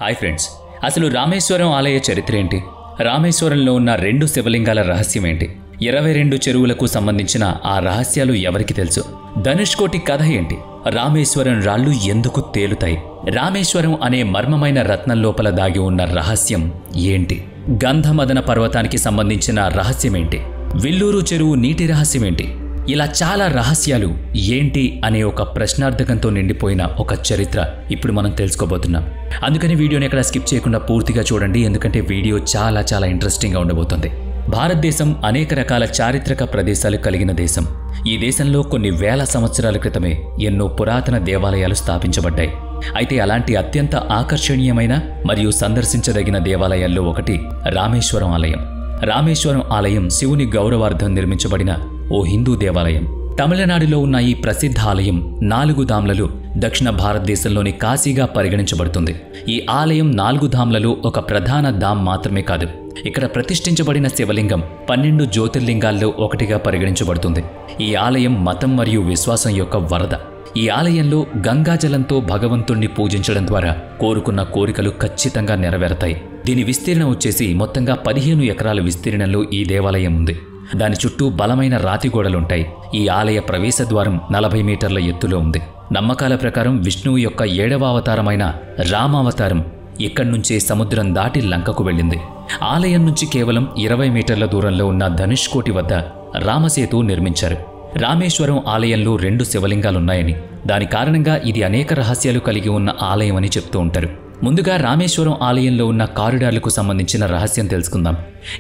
Hi friends, అసలు రామేశ్వరం ఆలయ చరిత్ర ఏంటి? రామేశ్వరంలో ఉన్న 2 శివలింగాల రహస్యం ఏంటి? 22 చెరువులకు సంబంధించిన ఆ రహస్యాలు ఎవరికి తెలుసు? ధనుష్కోటి కథ ఏంటి? రామేశ్వరం రాళ్లు ఎందుకు తేలుతాయి? రామేశ్వరం అనే మర్మమైన రత్నం లోపల దాగి ఉన్న రహస్యం ఏంటి? గంధమదన పర్వతానికి సంబంధించిన రహస్యం ఏంటి? విల్లూరు చెరువు నీటి రహస్యం ఏంటి? ఇలా చాలా రహస్యాలు ఏంటి అనే ఒక ప్రశ్నార్థకంతో నిండిపోయిన ఒక చరిత్ర ఇప్పుడు మనం తెలుసుకోబోతున్నాం. అందుకని వీడియోని ఎక్కడ స్కిప్ చేయకుండా పూర్తిగా చూడండి, ఎందుకంటే వీడియో చాలా ఇంట్రెస్టింగ్గా ఉండబోతుంది. భారతదేశం అనేక రకాల చారిత్రక ప్రదేశాలు కలిగిన దేశం. ఈ దేశంలో కొన్ని వేల సంవత్సరాల క్రితమే ఎన్నో పురాతన దేవాలయాలు స్థాపించబడ్డాయి. అయితే అలాంటి అత్యంత ఆకర్షణీయమైన మరియు సందర్శించదగిన దేవాలయాల్లో ఒకటి రామేశ్వరం ఆలయం. రామేశ్వరం ఆలయం శివుని గౌరవార్థం నిర్మించబడిన ఓ హిందూ దేవాలయం. తమిళనాడులో ఉన్న ఈ ప్రసిద్ధ ఆలయం 4 ధామ్లలో దక్షిణ భారతదేశంలోని కాశీగా పరిగణించబడుతుంది. ఈ ఆలయం 4 ధామ్లలో ఒక ప్రధాన ధామ్ మాత్రమే కాదు. ఇక్కడ ప్రతిష్ఠించబడిన శివలింగం 12 జ్యోతిర్లింగాల్లో ఒకటిగా పరిగణించబడుతుంది. ఈ ఆలయం మతం మరియు విశ్వాసం యొక్క వరద. ఈ ఆలయంలో గంగాజలంతో భగవంతుణ్ణి పూజించడం ద్వారా కోరుకున్న కోరికలు ఖచ్చితంగా నెరవేరతాయి. దీని విస్తీర్ణం వచ్చేసి మొత్తంగా 15 ఎకరాల విస్తీర్ణంలో ఈ దేవాలయం ఉంది. దాని చుట్టూ బలమైన రాతి గోడలుంటాయి. ఈ ఆలయ ప్రవేశ ద్వారం 40 మీటర్ల ఎత్తులో ఉంది. నమ్మకాల ప్రకారం విష్ణువు యొక్క 7వ అవతారమైన రామావతారం ఇక్కడి నుంచే సముద్రం దాటి లంకకు వెళ్ళింది. ఆలయం నుంచి కేవలం 20 మీటర్ల దూరంలో ఉన్న ధనుష్కోటి వద్ద రామసేతు నిర్మించారు. రామేశ్వరం ఆలయంలో 2 శివలింగాలున్నాయని, దాని కారణంగా ఇది అనేక రహస్యాలు కలిగి ఉన్న ఆలయం అని చెప్తూ ఉంటారు. ముందుగా రామేశ్వరం ఆలయంలో ఉన్న కారిడార్లకు సంబంధించిన రహస్యం తెలుసుకుందాం.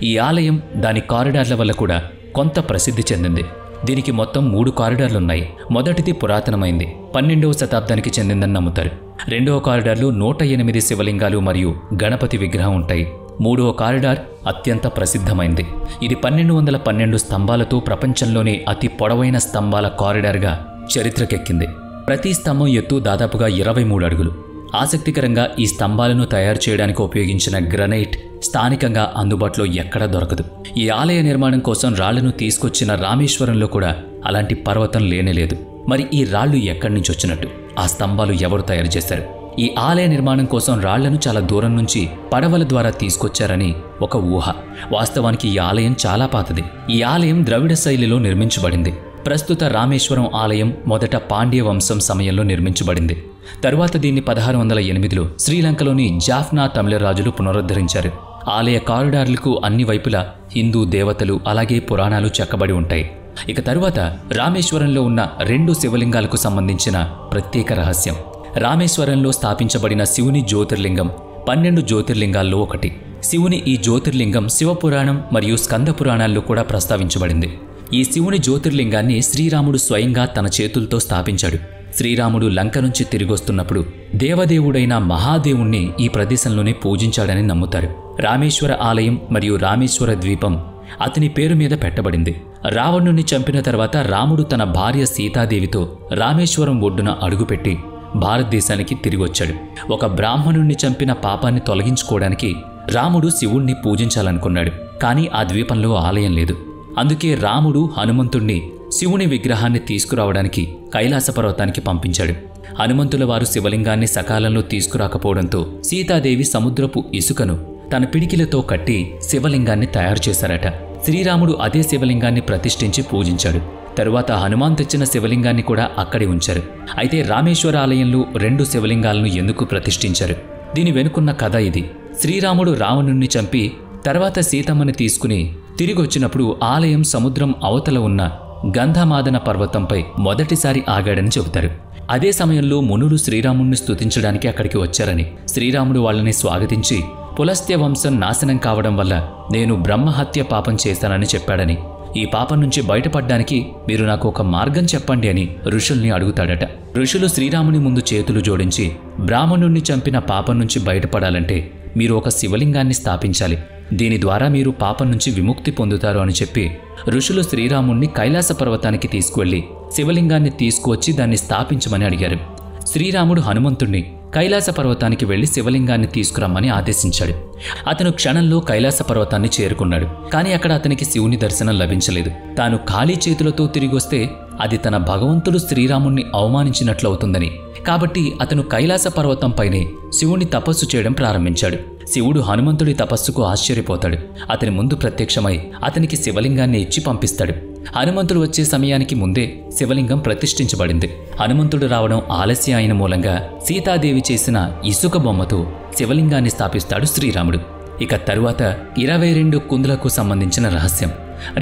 ఈ ఆలయం దాని కారిడార్ల వల్ల కూడా కొంత ప్రసిద్ధి చెందింది. దీనికి మొత్తం 3 కారిడార్లున్నాయి. మొదటిది పురాతనమైంది, 12వ శతాబ్దానికి చెందిందని నమ్ముతారు. 2వ కారిడార్లో 108 శివలింగాలు మరియు గణపతి విగ్రహం ఉంటాయి. 3వ కారిడార్ అత్యంత ప్రసిద్ధమైంది. ఇది 1212 స్తంభాలతో ప్రపంచంలోనే అతి పొడవైన స్తంభాల కారిడార్గా చరిత్రకెక్కింది. ప్రతి స్తంభం ఎత్తు దాదాపుగా 23 అడుగులు. ఆసక్తికరంగా ఈ స్తంభాలను తయారు చేయడానికి ఉపయోగించిన గ్రనైట్ స్థానికంగా అందుబాటులో ఎక్కడా దొరకదు. ఈ ఆలయ నిర్మాణం కోసం రాళ్లను తీసుకొచ్చిన రామేశ్వరంలో కూడా అలాంటి పర్వతం లేనేలేదు. మరి ఈ రాళ్లు ఎక్కడి నుంచి వచ్చినట్టు? ఆ స్తంభాలు ఎవరు తయారు చేశారు? ఈ ఆలయ నిర్మాణం కోసం రాళ్లను చాలా దూరం నుంచి పడవల ద్వారా తీసుకొచ్చారని ఒక ఊహ. వాస్తవానికి ఈ ఆలయం చాలా పాతది. ఈ ఆలయం ద్రవిడ శైలిలో నిర్మించబడింది. ప్రస్తుత రామేశ్వరం ఆలయం మొదట పాండ్య వంశం సమయంలో నిర్మించబడింది. తరువాత దీన్ని 1608లో శ్రీలంకలోని జాఫ్నా తమిళ రాజులు పునరుద్ధరించారు. ఆలయ కారిడార్లకు అన్ని వైపులా హిందూ దేవతలు అలాగే పురాణాలు చెక్కబడి ఉంటాయి. ఇక తరువాత రామేశ్వరంలో ఉన్న 2 శివలింగాలకు సంబంధించిన ప్రత్యేక రహస్యం. రామేశ్వరంలో స్థాపించబడిన శివుని జ్యోతిర్లింగం 12 జ్యోతిర్లింగాల్లో ఒకటి. శివుని ఈ జ్యోతిర్లింగం శివపురాణం మరియు స్కంద పురాణాల్లో కూడా ప్రస్తావించబడింది. ఈ శివుని జ్యోతిర్లింగాన్ని శ్రీరాముడు స్వయంగా తన చేతులతో స్థాపించాడు. శ్రీరాముడు లంక నుంచి తిరిగొస్తున్నప్పుడు దేవదేవుడైన మహాదేవుణ్ణి ఈ ప్రదేశంలోనే పూజించాడని నమ్ముతారు. రామేశ్వర ఆలయం మరియు రామేశ్వర ద్వీపం అతని పేరు మీద పెట్టబడింది. రావణుణ్ణి చంపిన తర్వాత రాముడు తన భార్య సీతాదేవితో రామేశ్వరం ఒడ్డున అడుగుపెట్టి భారతదేశానికి తిరిగొచ్చాడు. ఒక బ్రాహ్మణుణ్ణి చంపిన పాపాన్ని తొలగించుకోవడానికి రాముడు శివుణ్ణి పూజించాలనుకున్నాడు. కానీ ఆ ద్వీపంలో ఆలయం లేదు. అందుకే రాముడు హనుమంతుణ్ణి శివుని విగ్రహాన్ని తీసుకురావడానికి కైలాస పర్వతానికి పంపించాడు. హనుమంతుల వారు శివలింగాన్ని సకాలంలో తీసుకురాకపోవడంతో సీతాదేవి సముద్రపు ఇసుకను తన పిడికిలతో కట్టి శివలింగాన్ని తయారు చేశారట. శ్రీరాముడు అదే శివలింగాన్ని ప్రతిష్ఠించి పూజించాడు. తరువాత హనుమాన్ తెచ్చిన శివలింగాన్ని కూడా అక్కడే ఉంచారు. అయితే రామేశ్వర ఆలయంలో 2 శివలింగాలను ఎందుకు ప్రతిష్ఠించారు? దీని వెనుకున్న కథ ఇది. శ్రీరాముడు రావణుణ్ణి చంపి తర్వాత సీతమ్మని తీసుకుని తిరిగొచ్చినప్పుడు ఆలయం సముద్రం అవతల ఉన్న గంధమాదన పర్వతంపై మొదటిసారి ఆగాడని చెబుతారు. అదే సమయంలో మునులు శ్రీరాముణ్ణి స్తుతించడానికి అక్కడికి వచ్చారని, శ్రీరాముడు వాళ్ళని స్వాగతించి పులస్త్య వంశం నాశనం కావడం వల్ల నేను బ్రహ్మహత్య పాపం చేశానని చెప్పాడని, ఈ పాపం నుంచి బయటపడ్డానికి మీరు నాకు ఒక మార్గం చెప్పండి అని ఋషుల్ని అడుగుతాడట. ఋషులు శ్రీరాముని ముందు చేతులు జోడించి, బ్రాహ్మణుణ్ణి చంపిన పాపం నుంచి బయటపడాలంటే మీరు ఒక శివలింగాన్ని స్థాపించాలి, దీని ద్వారా మీరు పాపం నుంచి విముక్తి పొందుతారు అని చెప్పి ఋషులు శ్రీరాముణ్ణి కైలాస పర్వతానికి తీసుకువెళ్లి శివలింగాన్ని తీసుకువచ్చి దాన్ని స్థాపించమని అడిగారు. శ్రీరాముడు హనుమంతుణ్ణి కైలాస పర్వతానికి వెళ్లి శివలింగాన్ని తీసుకురమ్మని ఆదేశించాడు. అతను క్షణంలో కైలాస పర్వతాన్ని చేరుకున్నాడు. కానీ అక్కడ అతనికి శివుని దర్శనం లభించలేదు. తాను ఖాళీ చేతులతో తిరిగొస్తే అది తన భగవంతుడు శ్రీరాముణ్ణి అవమానించినట్లవుతుందని. కాబట్టి అతను కైలాస పర్వతంపైనే శివుణ్ణి తపస్సు చేయడం ప్రారంభించాడు. శివుడు హనుమంతుడి తపస్సుకు ఆశ్చర్యపోతాడు. అతని ముందు ప్రత్యక్షమై అతనికి శివలింగాన్ని ఇచ్చి పంపిస్తాడు. హనుమంతుడు వచ్చే సమయానికి ముందే శివలింగం ప్రతిష్ఠించబడింది. హనుమంతుడు రావడం ఆలస్యం అయిన మూలంగా సీతాదేవి చేసిన ఇసుక బొమ్మతో శివలింగాన్ని స్థాపిస్తాడు శ్రీరాముడు. ఇక తరువాత 22 కుండ్లకు సంబంధించిన రహస్యం.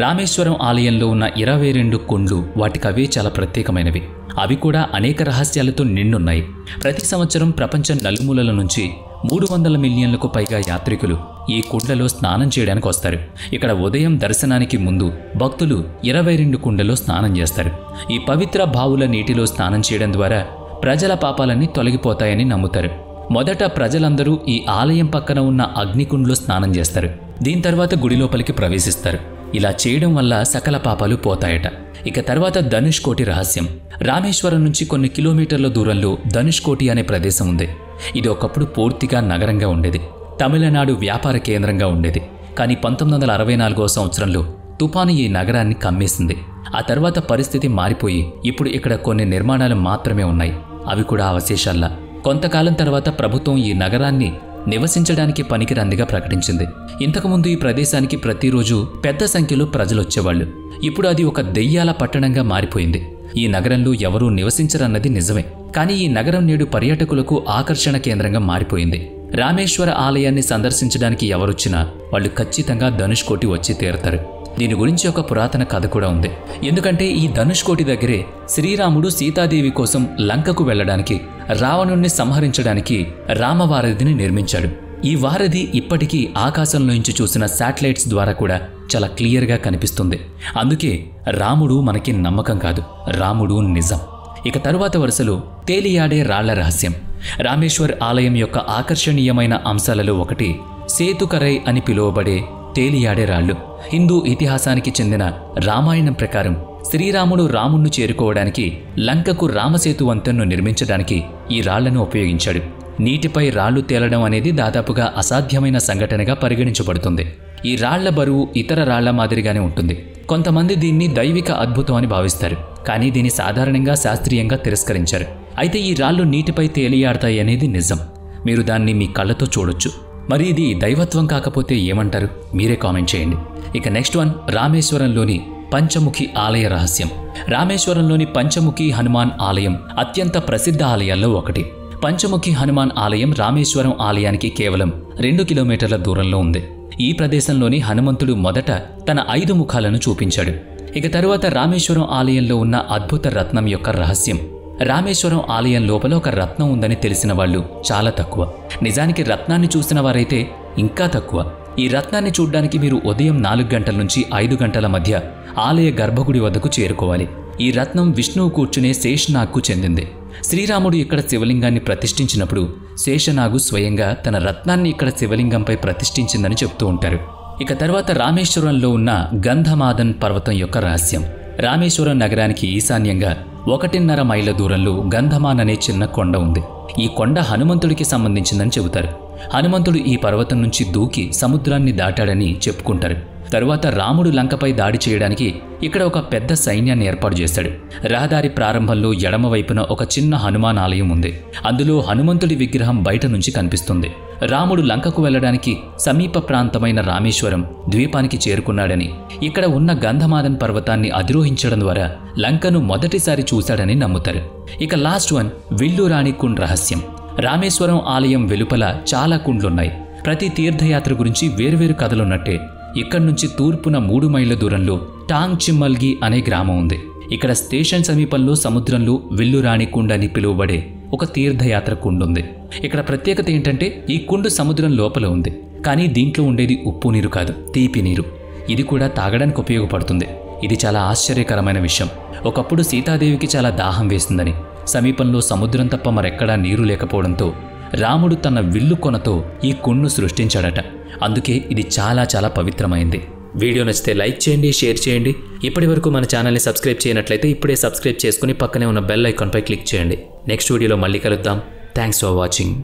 రామేశ్వరం ఆలయంలో ఉన్న 22 కుండ్లు వాటికవే చాలా ప్రత్యేకమైనవి. అవి కూడా అనేక రహస్యాలతో నిండున్నాయి. ప్రతి సంవత్సరం ప్రపంచం నలుమూలల నుంచి 300 మిలియన్లకు పైగా యాత్రికులు ఈ కుండలో స్నానం చేయడానికి వస్తారు. ఇక్కడ ఉదయం దర్శనానికి ముందు భక్తులు 22 కుండలో స్నానం చేస్తారు. ఈ పవిత్ర బావుల నీటిలో స్నానం చేయడం ద్వారా ప్రజల పాపాలన్నీ తొలగిపోతాయని నమ్ముతారు. మొదట ప్రజలందరూ ఈ ఆలయం పక్కన ఉన్న అగ్నికుండ్లో స్నానం చేస్తారు. దీని తర్వాత గుడి లోపలికి ప్రవేశిస్తారు. ఇలా చేయడం వల్ల సకల పాపాలు పోతాయట. ఇక తర్వాత ధనుష్కోటి రహస్యం. రామేశ్వరం నుంచి కొన్ని కిలోమీటర్ల దూరంలో ధనుష్కోటి అనే ప్రదేశం ఉంది. ఇది ఒకప్పుడు పూర్తిగా నగరంగా ఉండేది. తమిళనాడు వ్యాపార కేంద్రంగా ఉండేది. కానీ 1964వ సంవత్సరంలో తుఫాను ఈ నగరాన్ని కమ్మేసింది. ఆ తర్వాత పరిస్థితి మారిపోయి ఇప్పుడు ఇక్కడ కొన్ని నిర్మాణాలు మాత్రమే ఉన్నాయి. అవి కూడా అవశేషాల్లా. కొంతకాలం తర్వాత ప్రభుత్వం ఈ నగరాన్ని నివసించడానికి పనికిరందిగా ప్రకటించింది. ఇంతకుముందు ఈ ప్రదేశానికి ప్రతిరోజు పెద్ద సంఖ్యలో ప్రజలు వచ్చేవాళ్లు. ఇప్పుడు అది ఒక దెయ్యాల పట్టణంగా మారిపోయింది. ఈ నగరంలో ఎవరూ నివసించరన్నది నిజమే. కానీ ఈ నగరం నేడు పర్యాటకులకు ఆకర్షణ కేంద్రంగా మారిపోయింది. రామేశ్వర ఆలయాన్ని సందర్శించడానికి ఎవరొచ్చినా వాళ్ళు ఖచ్చితంగా ధనుష్కోటి వచ్చి తీరతారు. దీని గురించి ఒక పురాతన కథ కూడా ఉంది. ఎందుకంటే ఈ ధనుష్కోటి దగ్గరే శ్రీరాముడు సీతాదేవి కోసం లంకకు వెళ్లడానికి, రావణుణ్ణి సంహరించడానికి రామవారధిని నిర్మించాడు. ఈ వారధి ఇప్పటికీ ఆకాశంలోంచి చూసిన శాటిలైట్స్ ద్వారా కూడా చాలా క్లియర్గా కనిపిస్తుంది. అందుకే రాముడు మనకి నమ్మకం కాదు, రాముడు నిజం. ఇక తరువాత వరుసలో తేలియాడే రాళ్ల రహస్యం. రామేశ్వర్ ఆలయం యొక్క ఆకర్షణీయమైన అంశాలలో ఒకటి సేతుకరై అని పిలువబడే తేలియాడే రాళ్లు. హిందూ ఇతిహాసానికి చెందిన రామాయణం ప్రకారం శ్రీరాముడు రాముణ్ణి చేరుకోవడానికి లంకకు రామసేతు వంతెనను నిర్మించడానికి ఈ రాళ్లను ఉపయోగించాడు. నీటిపై రాళ్లు తేలడం అనేది దాదాపుగా అసాధ్యమైన సంఘటనగా పరిగణించబడుతుంది. ఈ రాళ్ల బరువు ఇతర రాళ్ల మాదిరిగానే ఉంటుంది. కొంతమంది దీన్ని దైవిక అద్భుతం అని భావిస్తారు. కానీ దీన్ని సాధారణంగా శాస్త్రీయంగా తిరస్కరించారు. అయితే ఈ రాళ్లు నీటిపై తేలియాడతాయి అనేది నిజం. మీరు దాన్ని మీ కళ్ళతో చూడొచ్చు. మరి ఇది దైవత్వం కాకపోతే ఏమంటారు? మీరే కామెంట్ చేయండి. ఇక నెక్స్ట్ వన్, రామేశ్వరంలోని పంచముఖి ఆలయ రహస్యం. రామేశ్వరంలోని పంచముఖి హనుమాన్ ఆలయం అత్యంత ప్రసిద్ధ ఆలయాల్లో ఒకటి. పంచముఖి హనుమాన్ ఆలయం రామేశ్వరం ఆలయానికి కేవలం 2 కిలోమీటర్ల దూరంలో ఉంది. ఈ ప్రదేశంలోని హనుమంతుడు మొదట తన 5 ముఖాలను చూపించాడు. ఇక తరువాత రామేశ్వరం ఆలయంలో ఉన్న అద్భుత రత్నం యొక్క రహస్యం. రామేశ్వరం ఆలయం లోపల ఒక రత్నం ఉందని తెలిసిన వాళ్ళు చాలా తక్కువ. నిజానికి రత్నాన్ని చూసిన వారైతే ఇంకా తక్కువ. ఈ రత్నాన్ని చూడ్డానికి మీరు ఉదయం 4 గంటల నుంచి 5 గంటల మధ్య ఆలయ గర్భగుడి వద్దకు చేరుకోవాలి. ఈ రత్నం విష్ణువు కూర్చునే శేషనాగ్కు చెందింది. శ్రీరాముడు ఇక్కడ శివలింగాన్ని ప్రతిష్ఠించినప్పుడు శేషనాగు స్వయంగా తన రత్నాన్ని ఇక్కడ శివలింగంపై ప్రతిష్ఠించిందని చెప్తూ ఉంటారు. ఇక తర్వాత రామేశ్వరంలో ఉన్న గంధమాదన్ పర్వతం యొక్క రహస్యం. రామేశ్వరం నగరానికి ఈశాన్యంగా 1.5 మైళ్ళ దూరంలో గంధమాన్ అనే చిన్న కొండ ఉంది. ఈ కొండ హనుమంతుడికి సంబంధించిందని చెబుతారు. హనుమంతుడు ఈ పర్వతం నుంచి దూకి సముద్రాన్ని దాటాడని చెప్పుకుంటారు. తరువాత రాముడు లంకపై దాడి చేయడానికి ఇక్కడ ఒక పెద్ద సైన్యాన్ని ఏర్పాటు చేశాడు. రహదారి ప్రారంభంలో ఎడమ వైపున ఒక చిన్న హనుమాన్ ఆలయం ఉంది. అందులో హనుమంతుడి విగ్రహం బయట నుంచి కనిపిస్తుంది. రాముడు లంకకు వెళ్లడానికి సమీప ప్రాంతమైన రామేశ్వరం ద్వీపానికి చేరుకున్నాడని, ఇక్కడ ఉన్న గంధమాదన్ పర్వతాన్ని అధిరోహించడం ద్వారా లంకను మొదటిసారి చూశాడని నమ్ముతారు. ఇక లాస్ట్ వన్, విల్లురాణి కుండ్ రహస్యం. రామేశ్వరం ఆలయం వెలుపల చాలా కుండ్లున్నాయి. ప్రతి తీర్థయాత్ర గురించి వేర్వేరు కథలున్నట్టే ఇక్కడి నుంచి తూర్పున 3 మైళ్ళ దూరంలో టాంగ్ చిమ్మల్గి అనే గ్రామం ఉంది. ఇక్కడ స్టేషన్ సమీపంలో సముద్రంలో విల్లురాణి కుండ్ అని పిలువబడే ఒక తీర్థయాత్ర కుండ్ ఉంది. ఇక్కడ ప్రత్యేకత ఏంటంటే ఈ కుండు సముద్రం లోపల ఉంది. కానీ దీంట్లో ఉండేది ఉప్పు నీరు కాదు, తీపి నీరు. ఇది కూడా తాగడానికి ఉపయోగపడుతుంది. ఇది చాలా ఆశ్చర్యకరమైన విషయం. ఒకప్పుడు సీతాదేవికి చాలా దాహం వేసిందని, సమీపంలో సముద్రం తప్ప మరెక్కడా నీరు లేకపోవడంతో రాముడు తన విల్లు కొనతో ఈ కుండ్ను సృష్టించాడట. అందుకే ఇది చాలా చాలా పవిత్రమైంది. వీడియో నచ్చితే లైక్ చేయండి, షేర్ చేయండి. ఇప్పటి వరకు మన ఛానల్ని సబ్స్క్రైబ్ చేయనట్లయితే ఇప్పుడే సబ్స్క్రైబ్ చేసుకుని పక్కనే ఉన్న బెల్ ఐకాన్పై క్లిక్ చేయండి. నెక్స్ట్ వీడియోలో మళ్ళీ కలుద్దాం. Thanks for watching.